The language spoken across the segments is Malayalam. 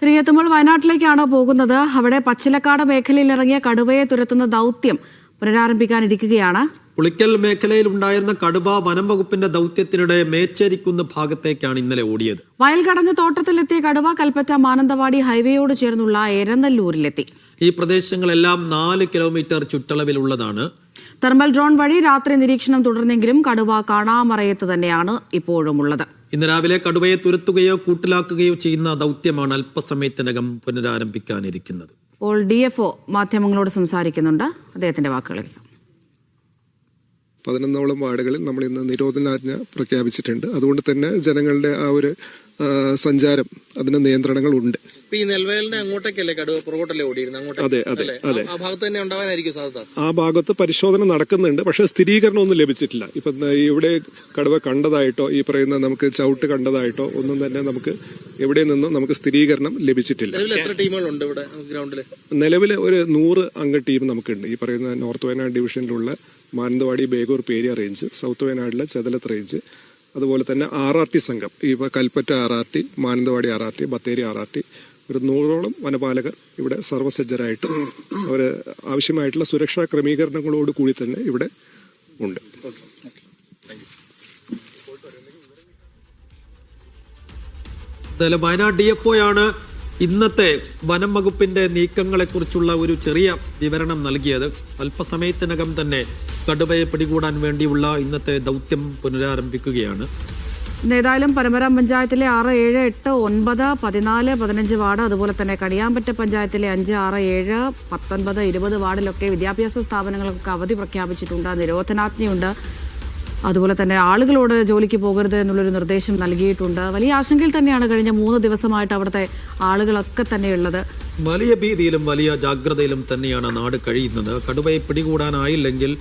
തിരികെത്തുമ്പോൾ വയനാട്ടിലേക്കാണ് പോകുന്നത്. അവിടെ പച്ചിലക്കാട് മേഖലയിൽ ഇറങ്ങിയ കടുവയെ തുരത്തുന്ന ദൌത്യം പുനരാരംഭിക്കാനിരിക്കുകയാണ്. പുളിക്കൽ മേഖലയിൽ ഉണ്ടായിരുന്ന കടുവ വനം വകുപ്പിന്റെ ദൌത്യത്തിനിടെ മേച്ചേരിക്കുന്ന ഭാഗത്തേക്കാണ് ഇന്നലെ ഓടിയത്. വയൽ കടഞ്ഞ് തോട്ടത്തിലെത്തിയ കടുവ കൽപ്പറ്റ മാനന്തവാടി ഹൈവേയോട് ചേർന്നുള്ള എരനല്ലൂരിലെത്തി. ഈ പ്രദേശങ്ങളെല്ലാം 4 കിലോമീറ്റർ ചുറ്റളവിലുള്ളതാണ്. തെർമൽ ഡ്രോൺ വഴി രാത്രി നിരീക്ഷണം തുടർന്നെങ്കിലും കടുവ കാണാമറയത്ത് തന്നെയാണ് ഇപ്പോഴും ഉള്ളത്. ഇന്ന് രാവിലെ കടുവയെ തുരത്തുകയോ കൂട്ടിലാക്കുകയോ ചെയ്യുന്ന ദൌത്യമാണ് അല്പസമയത്തിനകം പുനരാരംഭിക്കാനിരിക്കുന്നത്. ഇപ്പോൾ DFO മാധ്യമങ്ങളോട് സംസാരിക്കുന്നുണ്ട്. അദ്ദേഹത്തിന്റെ വാക്കുകളിലേക്ക്. 11ഓളം വാർഡുകളിൽ നമ്മൾ ഇന്ന് നിരോധനാജ്ഞ പ്രഖ്യാപിച്ചിട്ടുണ്ട്. അതുകൊണ്ട് തന്നെ ജനങ്ങളുടെ ആ ഒരു സഞ്ചാരം അതിന് നിയന്ത്രണങ്ങളുണ്ട്. ഈ നെൽവയലിന്റെ അങ്ങോട്ടേക്കല്ലേ കടുവ പുറകോട്ടല്ലേ ഓടിയിരുന്നത്? അതെ അതെ അതെ, ആ ഭാഗത്ത് തന്നെ ഉണ്ടാവാനായിരിക്കും സാധ്യത. ആ ഭാഗത്ത് പരിശോധന നടക്കുന്നുണ്ട്, പക്ഷെ സ്ഥിരീകരണം ഒന്നും ലഭിച്ചിട്ടില്ല. ഇപ്പൊ ഇവിടെ കടുവ കണ്ടതായിട്ടോ ഈ പറയുന്ന നമുക്ക് ചവിട്ട് കണ്ടതായിട്ടോ ഒന്നും തന്നെ നമുക്ക് എവിടെ നിന്നും നമുക്ക് സ്ഥിരീകരണം ലഭിച്ചിട്ടില്ല. എത്ര ടീമുകളുണ്ട് ഇവിടെ ഗ്രൗണ്ടില്? നിലവിലെ ഒരു 100 അംഗ ടീം നമുക്കുണ്ട്. ഈ പറയുന്ന നോർത്ത് വയനാട് ഡിവിഷനിലുള്ള മാനന്തവാടി, ബേഗൂർ, പേരിയ റേഞ്ച്, സൗത്ത് വയനാട്ടിലെ ചെതലത്ത് റേഞ്ച്, അതുപോലെ തന്നെ RRT സംഘം, ഈ Kalpetta RRT, Mananthavady RRT, Bathery RRT, ഒരു 100ഓളം വനപാലകർ ഇവിടെ സർവസജ്ജരായിട്ട് അവർ ആവശ്യമായിട്ടുള്ള സുരക്ഷാ ക്രമീകരണങ്ങളോട് കൂടി തന്നെ ഇവിടെ ഉണ്ട്. വയനാട് DFOയാണ് ഇന്നത്തെ വനം വകുപ്പിന്റെ നീക്കങ്ങളെക്കുറിച്ചുള്ള ഒരു ചെറിയ വിവരണം നൽകിയത്. അല്പസമയത്തിനകം തന്നെ കടുവയെ പിടികൂടാൻ വേണ്ടിയുള്ള ഇന്നത്തെ ദൌത്യം പുനരാരംഭിക്കുകയാണ്. ഏതായാലും പരമരം പഞ്ചായത്തിലെ 6, 7, 8, 9, 14, 15 വാർഡ്, അതുപോലെ തന്നെ കണിയാമ്പറ്റ പഞ്ചായത്തിലെ 5, 6, 7, 19, 20 വാർഡിലൊക്കെ വിദ്യാഭ്യാസ സ്ഥാപനങ്ങൾക്കൊക്കെ അവധി പ്രഖ്യാപിച്ചിട്ടുണ്ട്. നിരോധനാജ്ഞയുണ്ട്. അതുപോലെ തന്നെ ആളുകളോട് ജോലിക്ക് പോകരുത് എന്നുള്ളൊരു നിർദ്ദേശം നൽകിയിട്ടുണ്ട്. വലിയ ആശങ്കയിൽ തന്നെയാണ് കഴിഞ്ഞ 3 ദിവസമായിട്ട് അവിടുത്തെ ആളുകളൊക്കെ തന്നെയുള്ളത്. വലിയ ഭീതിയിലും വലിയ ജാഗ്രതയിലും തന്നെയാണ് നാട് കഴിയുന്നത്. കടുവയെ പിടികൂടാനായില്ലെങ്കിൽ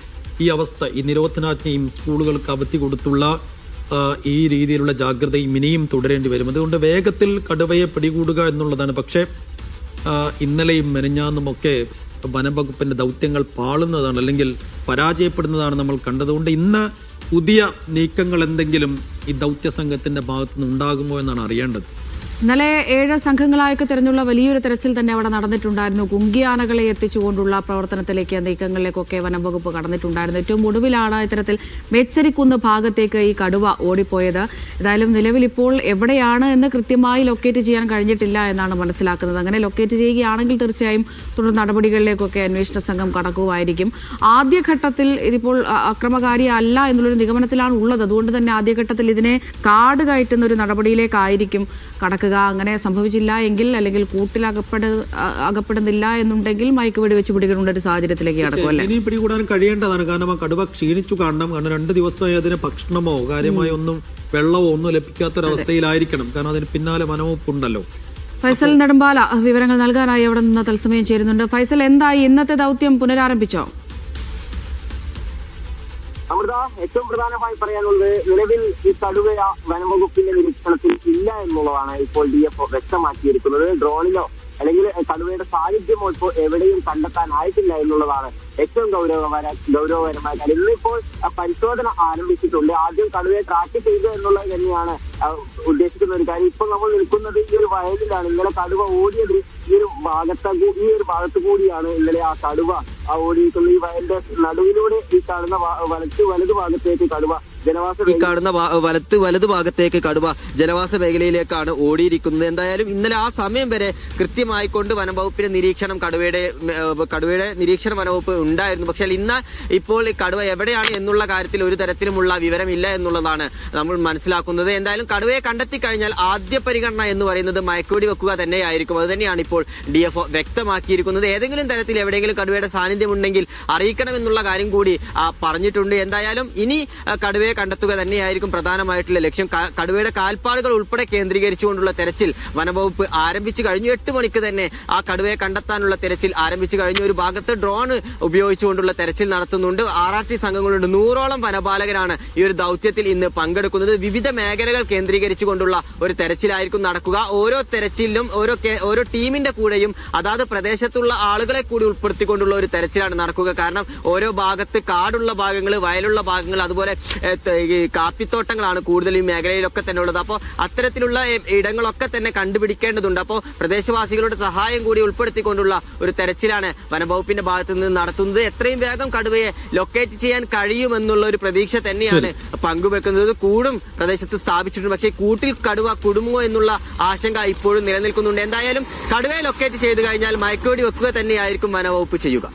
ഈ അവസ്ഥ, ഈ നിരോധനാജ്ഞയും സ്കൂളുകൾക്ക് അവധി കൊടുത്തുള്ള ഈ രീതിയിലുള്ള ജാഗ്രതയും ഇനിയും തുടരേണ്ടി വരും. അതുകൊണ്ട് വേഗത്തിൽ കടുവയെ പിടികൂടുക എന്നുള്ളതാണ്. പക്ഷേ ഇന്നലെയും മെനഞ്ഞാന്നുമൊക്കെ വനം വകുപ്പിന്റെ ദൗത്യങ്ങൾ പാളുന്നതാണ്, അല്ലെങ്കിൽ പരാജയപ്പെടുന്നതാണ് നമ്മൾ കണ്ടതുകൊണ്ട് ഇന്ന് പുതിയ നീക്കങ്ങൾ എന്തെങ്കിലും ഈ ദൗത്യ സംഘത്തിന്റെ ഭാഗത്തുനിന്ന് ഉണ്ടാകുമോ എന്നാണ് അറിയേണ്ടത്. ഇന്നലെ 7 സംഘങ്ങളായൊക്കെ തെരഞ്ഞുള്ള വലിയൊരു തെരച്ചിൽ തന്നെ അവിടെ നടന്നിട്ടുണ്ടായിരുന്നു. കുങ്കിയാനകളെ എത്തിച്ചുകൊണ്ടുള്ള പ്രവർത്തനത്തിലേക്ക്, നീക്കങ്ങളിലേക്കൊക്കെ വനം വകുപ്പ് കടന്നിട്ടുണ്ടായിരുന്നു. ഏറ്റവും ഒടുവിലാണ് ഇത്തരത്തിൽ മേച്ചരിക്കുന്ന് ഭാഗത്തേക്ക് ഈ കടുവ ഓടിപ്പോയത്. ഏതായാലും നിലവിൽ ഇപ്പോൾ എവിടെയാണ് എന്ന് കൃത്യമായി ലൊക്കേറ്റ് ചെയ്യാൻ കഴിഞ്ഞിട്ടില്ല എന്നാണ് മനസ്സിലാക്കുന്നത്. അങ്ങനെ ലൊക്കേറ്റ് ചെയ്യുകയാണെങ്കിൽ തീർച്ചയായും തുടർ നടപടികളിലേക്കൊക്കെ അന്വേഷണ സംഘം കടക്കുമായിരിക്കും. ആദ്യഘട്ടത്തിൽ ഇതിപ്പോൾ അക്രമകാരി അല്ല എന്നുള്ളൊരു നിഗമനത്തിലാണ് ഉള്ളത്. അതുകൊണ്ട് തന്നെ ആദ്യഘട്ടത്തിൽ ഇതിനെ കാട് കയറ്റുന്ന ഒരു നടപടിയിലേക്കായിരിക്കും കടക്കുക. അങ്ങനെ സംഭവിച്ചില്ല എങ്കിൽ, അല്ലെങ്കിൽ അകപ്പെടുന്നില്ല എന്നുണ്ടെങ്കിൽ മയക്കുവെടി വെച്ച് പിടിക്കേണ്ട ഒരു സാഹചര്യത്തിലേക്ക് കടക്കുമല്ലേ. ഇനി പിടികൂടാൻ കഴിയേണ്ടതാണ്. കാരണം ആ കടുവ ക്ഷീണിച്ചു കാണണം. കാരണം 2 ദിവസമായി അതിന് ഭക്ഷണമോ കാര്യമായ ഒന്നും വെള്ളമോ ഒന്നും ലഭിക്കാത്തൊരവസ്ഥയിലായിരിക്കണം. കാരണം അതിന് പിന്നാലെ വനവകുപ്പുണ്ടല്ലോ. ഫൈസൽ നെടുമ്പാല വിവരങ്ങൾ നൽകാനായി അവിടെ നിന്ന് തത്സമയം ചേരുന്നുണ്ട്. ഫൈസൽ, എന്തായി ഇന്നത്തെ ദൌത്യം പുനരാരംഭിച്ചോ? അമൃത, ഏറ്റവും പ്രധാനമായി പറയാനുള്ളത് നിലവിൽ ഈ കടുവ വനംവകുപ്പിന്റെ നിരീക്ഷണത്തിൽ ഇല്ല എന്നുള്ളതാണ് ഇപ്പോൾ DFO വ്യക്തമാക്കിയിരിക്കുന്നത്. ഡ്രോണിലോ അല്ലെങ്കിൽ കടുവയുടെ സാന്നിധ്യമോ ഇപ്പോൾ എവിടെയും കണ്ടെത്താനായിട്ടില്ല എന്നുള്ളതാണ് ഏറ്റവും ഗൗരവകരമായ കാര്യം. ഇന്നിപ്പോൾ പരിശോധന ആരംഭിച്ചിട്ടുണ്ട്. ആദ്യം കടുവയെ ട്രാക്ക് ചെയ്തു എന്നുള്ളത് തന്നെയാണ് ഉദ്ദേശിക്കുന്ന ഒരു കാര്യം. ഇപ്പോൾ നമ്മൾ നിൽക്കുന്നത് ഈ ഒരു വയലിലാണ്. ഇന്നലെ കടുവ ഓടിയത് ഈ ഒരു ഭാഗത്ത് കൂടിയാണ് ഇന്നലെ ആ കടുവ ഓടിയിരിക്കുന്നത്. ഈ വയലിന്റെ നടുവിലൂടെ ഈ കാണുന്ന വലതു ഭാഗത്തേക്ക് കടുവ വലതു ഭാഗത്തേക്ക് കടുവ ജനവാസ മേഖലയിലേക്കാണ് ഓടിയിരിക്കുന്നത്. എന്തായാലും ഇന്നലെ ആ സമയം വരെ കൃത്യമായിക്കൊണ്ട് വനംവകുപ്പിന്റെ നിരീക്ഷണം കടുവയുടെ നിരീക്ഷണ വനവകുപ്പ് ഉണ്ടായിരുന്നു. പക്ഷേ ഇന്ന് ഇപ്പോൾ കടുവ എവിടെയാണ് എന്നുള്ള കാര്യത്തിൽ ഒരു തരത്തിലുമുള്ള വിവരമില്ല എന്നുള്ളതാണ് നമ്മൾ മനസ്സിലാക്കുന്നത്. എന്തായാലും കടുവയെ കണ്ടെത്തി കഴിഞ്ഞാൽ ആദ്യ പരിഗണന എന്ന് പറയുന്നത് മയക്കുവെടി വെക്കുക തന്നെയായിരിക്കും. അത് തന്നെയാണ് ഇപ്പോൾ DFO വ്യക്തമാക്കിയിരിക്കുന്നത്. ഏതെങ്കിലും തരത്തിൽ എവിടെയെങ്കിലും കടുവയുടെ സാന്നിധ്യം ഉണ്ടെങ്കിൽ അറിയിക്കണമെന്നുള്ള കാര്യം കൂടി പറഞ്ഞിട്ടുണ്ട്. എന്തായാലും ഇനി കടുവയെ കണ്ടെത്തുക തന്നെയായിരിക്കും പ്രധാനമായിട്ടുള്ള ലക്ഷ്യം. കടുവയുടെ കാൽപ്പാടുകൾ ഉൾപ്പെടെ കേന്ദ്രീകരിച്ചുകൊണ്ടുള്ള തെരച്ചിൽ വനംവകുപ്പ് ആരംഭിച്ചു കഴിഞ്ഞു. 8 മണിക്ക് തന്നെ ആ കടുവയെ കണ്ടെത്താനുള്ള തെരച്ചിൽ ആരംഭിച്ചു കഴിഞ്ഞു. ഒരു ഭാഗത്ത് ഡ്രോൺ ഉപയോഗിച്ചുകൊണ്ടുള്ള തെരച്ചിൽ നടത്തുന്നുണ്ട്. RRT സംഘങ്ങളുണ്ട്. 100ഓളം വനപാലകരാണ് ഈ ഒരു ദൗത്യത്തിൽ ഇന്ന് പങ്കെടുക്കുന്നത്. വിവിധ മേഖലകൾ കേന്ദ്രീകരിച്ചുകൊണ്ടുള്ള ഒരു തെരച്ചിലായിരിക്കും നടക്കുക. ഓരോ തെരച്ചിലും ഓരോ ടീമിന്റെ കൂടെയും അതാത് പ്രദേശത്തുള്ള ആളുകളെ കൂടി ഉൾപ്പെടുത്തിക്കൊണ്ടുള്ള ഒരു തെരച്ചിലാണ് നടക്കുക. കാരണം ഓരോ ഭാഗത്ത് കാടുള്ള ഭാഗങ്ങൾ, വയലുള്ള ഭാഗങ്ങൾ, അതുപോലെ ഈ കാപ്പിത്തോട്ടങ്ങളാണ് കൂടുതൽ ഈ മേഖലയിലൊക്കെ തന്നെ ഉള്ളത്. അപ്പോൾ അത്തരത്തിലുള്ള ഇടങ്ങളൊക്കെ തന്നെ കണ്ടുപിടിക്കേണ്ടതുണ്ട്. അപ്പോൾ പ്രദേശവാസികളുടെ സഹായം കൂടി ഉൾപ്പെടുത്തിക്കൊണ്ടുള്ള ഒരു തെരച്ചിലാണ് വനംവകുപ്പിന്റെ ഭാഗത്തു നിന്ന് നടത്തുന്നത്. എത്രയും വേഗം കടുവയെ ലൊക്കേറ്റ് ചെയ്യാൻ കഴിയുമെന്നുള്ള ഒരു പ്രതീക്ഷ തന്നെയാണ് പങ്കുവെക്കുന്നത്. കൂടും പ്രദേശത്ത് സ്ഥാപിച്ചിട്ടുണ്ട്. പക്ഷേ കൂട്ടിൽ കടുവ കുടുങ്ങുമോ എന്നുള്ള ആശങ്ക ഇപ്പോഴും നിലനിൽക്കുന്നുണ്ട്. എന്തായാലും കടുവയെ ലൊക്കേറ്റ് ചെയ്ത് കഴിഞ്ഞാൽ മയക്കുവെടി വെക്കുക തന്നെയായിരിക്കും വനവകുപ്പ് ചെയ്യുക.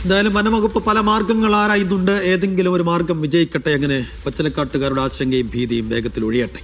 എന്തായാലും വനംവകുപ്പ് പല മാർഗങ്ങൾ ആരായുന്നുണ്ട്. ഏതെങ്കിലും ഒരു മാർഗം വിജയിക്കട്ടെ. അങ്ങനെ പച്ചിലക്കാട്ടുകാരുടെ ആശങ്കയും ഭീതിയും വേഗത്തിൽ ഒഴിയട്ടെ.